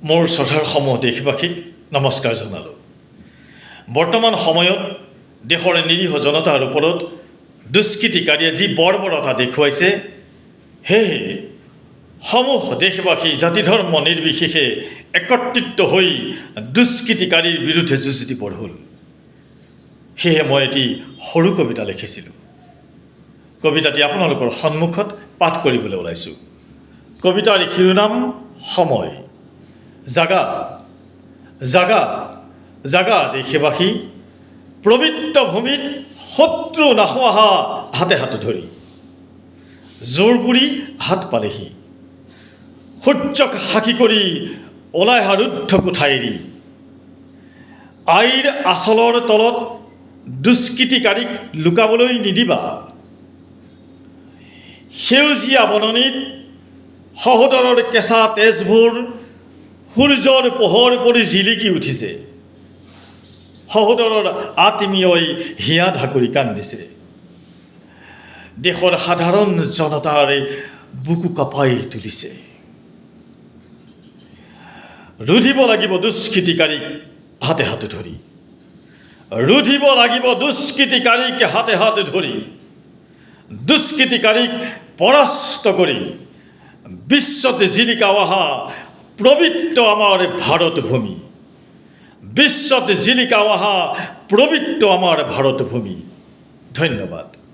মোৰ শ্ৰদ্ধাৰসমূহ দেশবাসীক নমস্কাৰ জনালোঁ। বৰ্তমান সময়ত দেশৰ নিৰীহ জনতাৰ ওপৰত দুষ্কৃতিকাৰীয়ে যি বৰ্বৰতা দেখুৱাইছে, সেয়েহে সমূহ দেশবাসী জাতি ধৰ্ম নিৰ্বিশেষে একত্ৰিত হৈ দুষ্কৃতিকাৰীৰ বিৰুদ্ধে যুঁজ দিব হ'ল। সেয়েহে মই এটি সৰু কবিতা লিখিছিলোঁ। কবিতাটি আপোনালোকৰ সন্মুখত পাঠ কৰিবলৈ ওলাইছোঁ। কবিতাৰ শিৰোনাম সময়। জাগা জাগা জাগা দেশবাসী, পবিত্ৰ ভূমিত শত্ৰু নাখোৱাহা হাতে হাতে ধৰি। জোৰ পুৰি হাত পালেহি, সূৰ্যক সাক্ষী কৰি ওলাই অহা ৰুদ্ধ কোঠা এৰি। আইৰ আচলৰ তলত দুষ্কৃতিকাৰীক লুকাবলৈ নিদিবা। সেউজীয়া বননিত সহোদৰৰ কেঁচা তেজবোৰ সূৰ্যৰ পোহৰ পৰি জিলিকি উঠিছে। সহোদৰৰ আত্মীয়ই হিয়া ঢাকুৰি কান্দিছে। দেশৰ সাধাৰণ জনতাৰ বুকু কঁপাই তুলিছে। ৰুধিব লাগিব দুষ্কৃতিকাৰীক হাতে হাতে ধৰি। ৰুধিব লাগিব দুষ্কৃতিকাৰীক হাতে হাতে ধৰি। দুষ্কৃতিকাৰীক পৰাস্ত কৰি বিশ্বত জিলিকা অহা পবিত্ৰ আমাৰ ভাৰত ভূমি। বিশ্বত জিলিকা অহা পবিত্ৰ আমাৰ ভাৰত ভূমি। ধন্যবাদ।